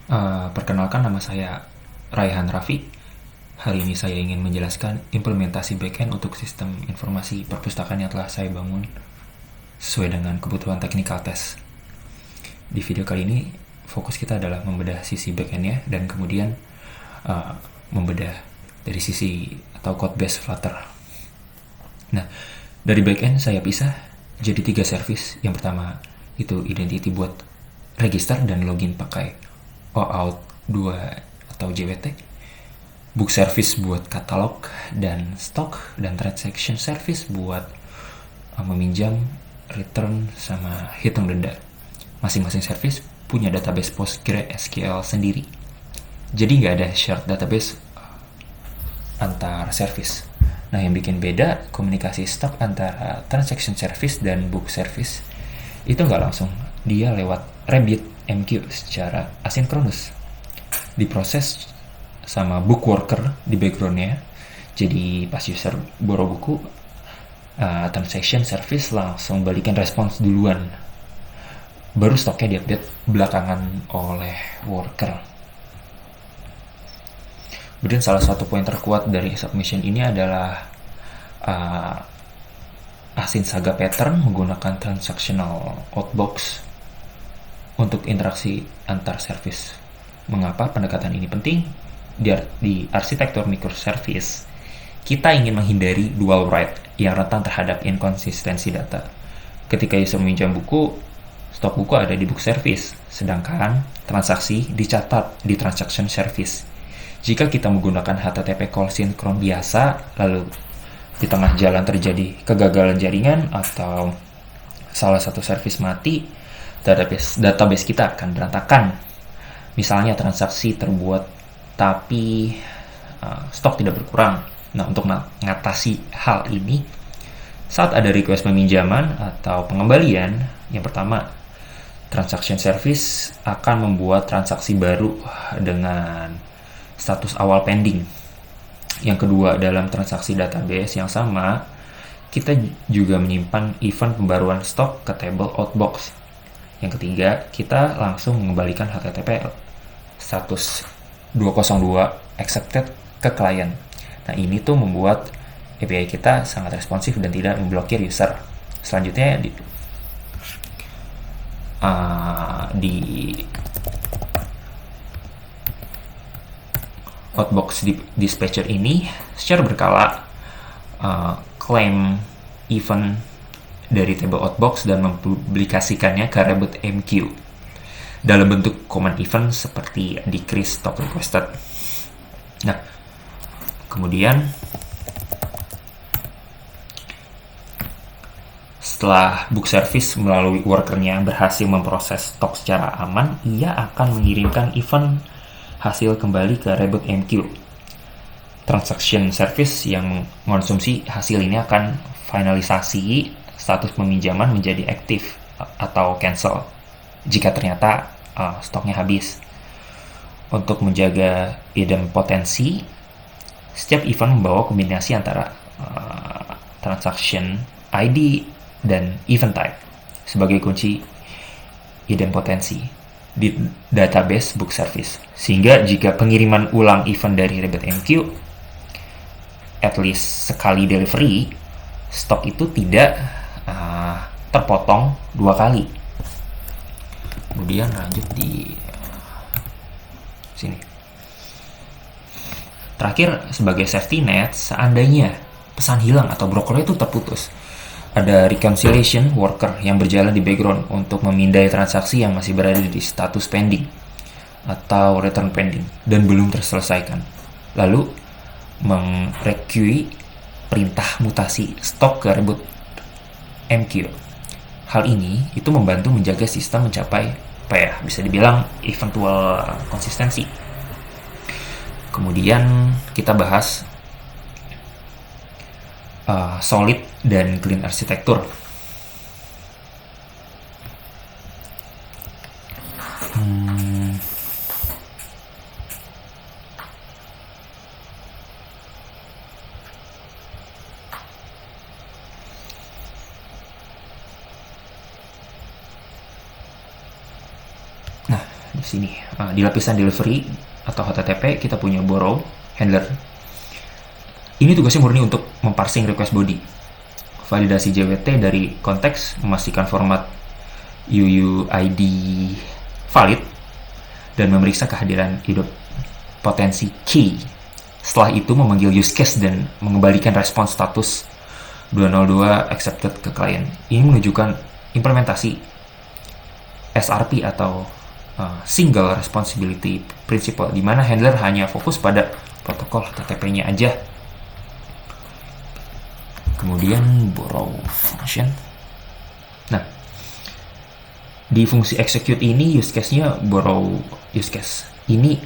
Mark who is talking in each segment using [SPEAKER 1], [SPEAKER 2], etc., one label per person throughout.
[SPEAKER 1] Perkenalkan, nama saya Raihan Raffi. Hari ini saya ingin menjelaskan implementasi backend untuk sistem informasi perpustakaan yang telah saya bangun sesuai dengan kebutuhan technical test. Di video kali ini, fokus kita adalah membedah sisi backend-nya dan kemudian membedah dari sisi atau code base Flutter. Nah, dari backend saya pisah jadi 3 service. Yang pertama itu identity buat register dan login pakai OAuth 2 atau JWT, book service buat katalog dan stok, dan transaction service buat meminjam, return, sama hitung denda. Masing-masing service punya database PostgreSQL sendiri, jadi nggak ada shared database antar service. Nah, yang bikin beda komunikasi stok antara transaction service dan book service itu nggak langsung, dia lewat RabbitMQ secara asinkronus, diproses sama book worker di backgroundnya. Jadi pas user borrow buku, transaction service langsung balikin respons duluan, baru stoknya diupdate belakangan oleh worker. Kemudian salah satu poin terkuat dari submission ini adalah Async Saga Pattern menggunakan transactional outbox untuk interaksi antar service. Mengapa pendekatan ini penting? Di arsitektur microservice, kita ingin menghindari dual write yang rentan terhadap inkonsistensi data. Ketika user meminjam buku, stok buku ada di book service, sedangkan transaksi dicatat di transaction service. Jika kita menggunakan HTTP call sinkron biasa, lalu di tengah jalan terjadi kegagalan jaringan atau salah satu service mati, database kita akan berantakan. Misalnya transaksi terbuat tapi stok tidak berkurang. Nah, untuk mengatasi hal ini, saat ada request peminjaman atau pengembalian, yang pertama, transaction service akan membuat transaksi baru dengan status awal pending. Yang kedua, dalam transaksi database yang sama, kita juga menyimpan event pembaruan stok ke table outbox. Yang ketiga, kita langsung mengembalikan HTTP status 202 accepted ke klien. Nah, ini tuh membuat API kita sangat responsif dan tidak memblokir user. Selanjutnya di outbox dispatcher ini secara berkala claim event dari table outbox dan mempublikasikannya ke RabbitMQ dalam bentuk command event seperti decrease stock requested. Nah, kemudian setelah book service melalui workernya berhasil memproses stok secara aman, ia akan mengirimkan event hasil kembali ke RabbitMQ. Transaction service yang mengonsumsi hasil ini akan finalisasi status peminjaman menjadi aktif atau cancel jika ternyata stoknya habis. Untuk menjaga idempotensi, setiap event membawa kombinasi antara transaction ID dan event type sebagai kunci idempotensi di database book service, sehingga jika pengiriman ulang event dari RabbitMQ at least sekali delivery, stok itu tidak terpotong 2 kali. Kemudian lanjut di sini. Terakhir, sebagai safety net, seandainya pesan hilang atau broker itu terputus, ada reconciliation worker yang berjalan di background untuk memindai transaksi yang masih berada di status pending atau return pending dan belum terselesaikan, lalu merequire perintah mutasi stok ke RabbitMQ. Hal ini itu membantu menjaga sistem mencapai bisa dibilang eventual konsistensi. Kemudian kita bahas solid dan clean arsitektur. di sini. Di lapisan delivery atau HTTP kita punya borrow handler. Ini tugasnya murni untuk memparsing request body, validasi JWT dari konteks, memastikan format UUID valid, dan memeriksa kehadiran idempotensi key. Setelah itu memanggil use case dan mengembalikan respon status 202 accepted ke klien. Ini menunjukkan implementasi SRP atau Single Responsibility Principle, di mana handler hanya fokus pada protokol HTTP-nya aja. Kemudian borrow function. Nah, di fungsi execute ini use case-nya borrow use case. Ini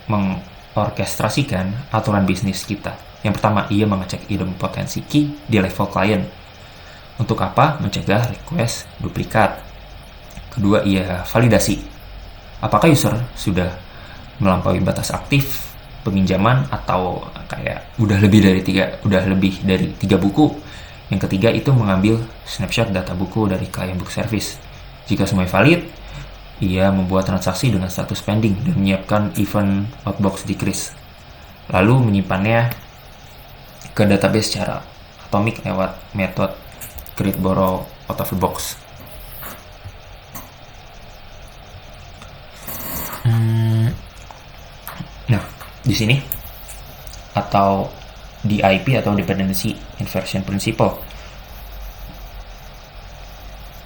[SPEAKER 1] mengorkestrasikan aturan bisnis kita. Yang pertama, ia mengecek idempotensi key di level client. Untuk apa? Mencegah request duplikat. Kedua, ia validasi. Apakah user sudah melampaui batas aktif peminjaman atau kayak udah lebih dari 3 buku. Yang ketiga itu mengambil snapshot data buku dari client book service. Jika semua valid, ia membuat transaksi dengan status pending dan menyiapkan event outbox decrease, lalu menyimpannya ke database secara atomik lewat metode create borrow out of the box. Nah, di sini atau DIP atau Dependency Inversion Principle,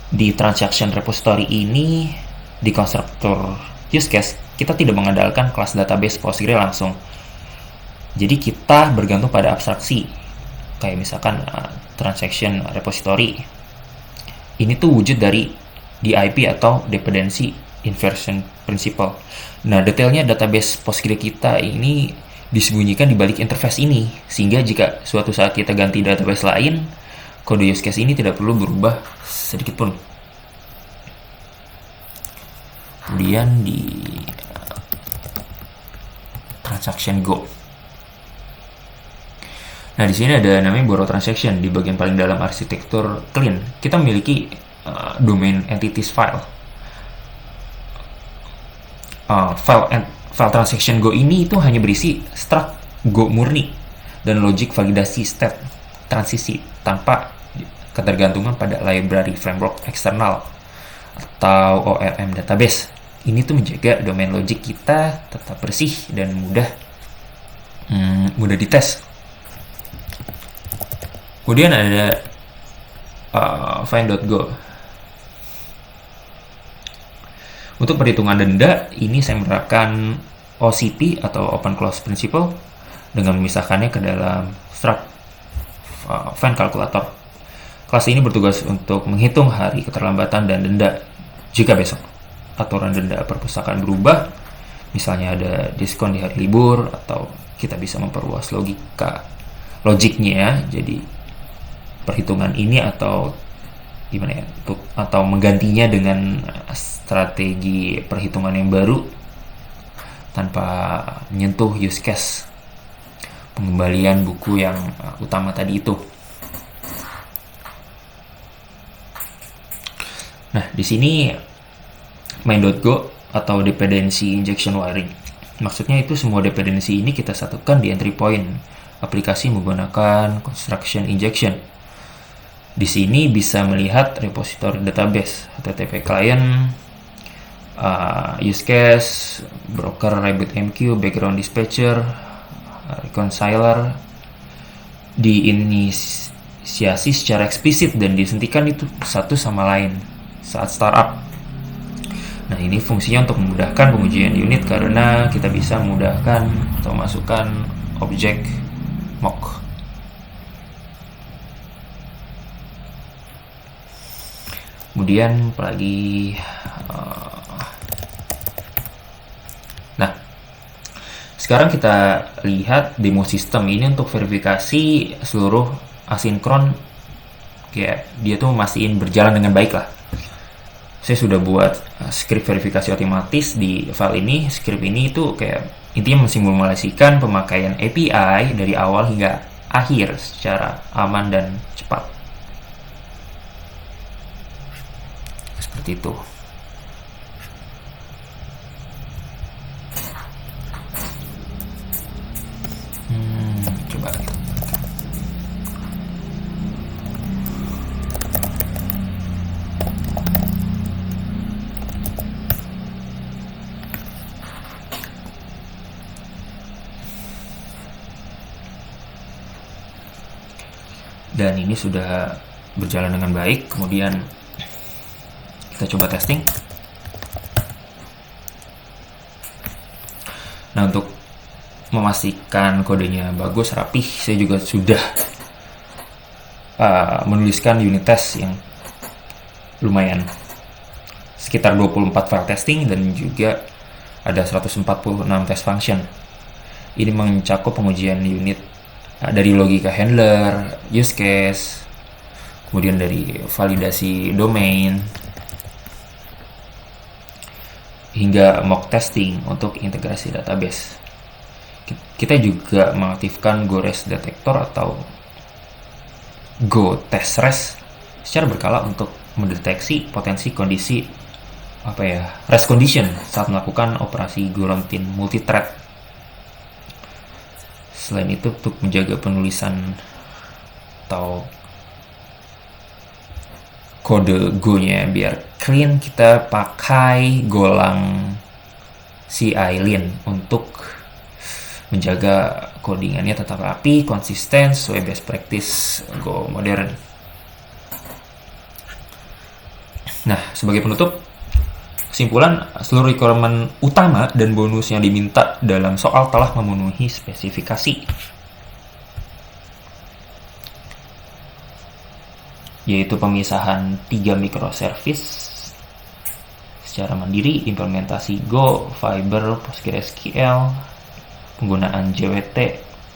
[SPEAKER 1] di transaction repository ini, di konstruktor use case, kita tidak mengandalkan kelas database PostgreSQL langsung. Jadi kita bergantung pada abstraksi, kayak misalkan transaction repository. Ini tuh wujud dari DIP atau Dependency Inversion Principle. Nah, detailnya database PostgreSQL kita ini disembunyikan di balik interface ini, sehingga jika suatu saat kita ganti database lain, kode use case ini tidak perlu berubah sedikit pun. Kemudian di transaction go. Nah, di sini ada namanya borrow transaction. Di bagian paling dalam arsitektur clean, kita memiliki domain entities file. File transaction go ini itu hanya berisi struct go murni dan logic validasi state transisi tanpa ketergantungan pada library framework eksternal atau ORM database. Ini tuh menjaga domain logic kita tetap bersih dan mudah dites. Kemudian ada find.go. Untuk perhitungan denda, ini saya menerapkan OCP atau Open Close Principle dengan memisahkannya ke dalam struct find calculator. Kelas ini bertugas untuk menghitung hari keterlambatan dan denda. Jika besok aturan denda perpustakaan berubah, misalnya ada diskon di hari libur, atau kita bisa memperluas logiknya ya. Jadi perhitungan ini atau gimana ya, atau menggantinya dengan strategi perhitungan yang baru tanpa menyentuh use case pengembalian buku yang utama tadi itu. Nah, di sini main.go atau dependency injection wiring. Maksudnya itu semua dependency ini kita satukan di entry point aplikasi menggunakan construction injection. Di sini bisa melihat repository database, HTTP client, use case, broker, RabbitMQ, background dispatcher, reconciler, diinisiasi secara eksplisit dan disentikan itu satu sama lain saat startup. Nah, ini fungsinya untuk memudahkan pengujian unit karena kita bisa memudahkan atau masukkan objek mock. Kemudian apalagi, nah sekarang kita lihat demo sistem ini untuk verifikasi seluruh asinkron, kayak dia tuh mastiin berjalan dengan baik lah. Saya sudah buat script verifikasi otomatis di file ini. Script ini itu kayak intinya mensimulasikan pemakaian API dari awal hingga akhir secara aman dan cepat. Seperti itu. Dan ini sudah berjalan dengan baik. Kemudian kita coba testing. Nah, untuk memastikan kodenya bagus, rapih, saya juga sudah menuliskan unit test yang lumayan, sekitar 24 file testing, dan juga ada 146 test function. Ini mencakup pengujian unit dari logika handler, use case, kemudian dari validasi domain, hingga mock testing untuk integrasi database. Kita juga mengaktifkan GoRes Detector atau Go Test Res secara berkala untuk mendeteksi potensi kondisi REST condition saat melakukan operasi Go Runtime multithread. Selain itu, untuk menjaga penulisan atau kode Go-nya biar clean, kita pakai Golang CI Lin untuk menjaga codingannya tetap rapi, konsisten, sesuai best practice Go modern. Nah, sebagai penutup, kesimpulan, seluruh requirement utama dan bonus yang diminta dalam soal telah memenuhi spesifikasi, yaitu pemisahan 3 microservice secara mandiri, implementasi Go, Fiber, PostgreSQL, penggunaan JWT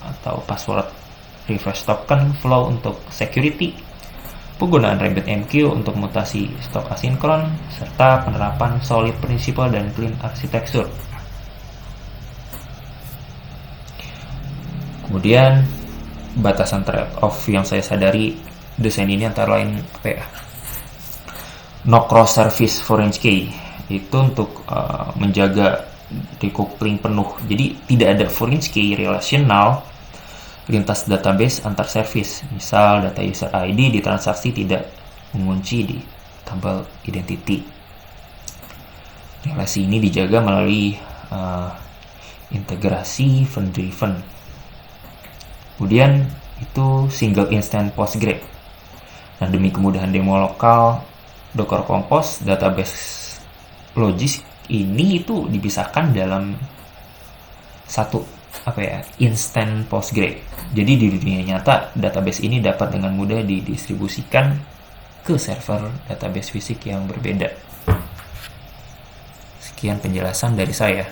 [SPEAKER 1] atau password reverse token flow untuk security, penggunaan RabbitMQ untuk mutasi stok asinkron, serta penerapan solid principle dan clean architecture. Kemudian batasan trade-off yang saya sadari desain ini antara lain no cross service foreign key, itu untuk menjaga decoupling penuh. Jadi tidak ada foreign key relasional lintas database antar service. Misal data user ID di transaksi tidak mengunci di tabel identity. Relasi ini dijaga melalui integrasi event driven. Kemudian itu single instant Postgre. Nah, demi kemudahan demo lokal, Docker Compose database logis ini itu dipisahkan dalam satu instant Postgre. Jadi di dunia nyata database ini dapat dengan mudah didistribusikan ke server database fisik yang berbeda. Sekian penjelasan dari saya.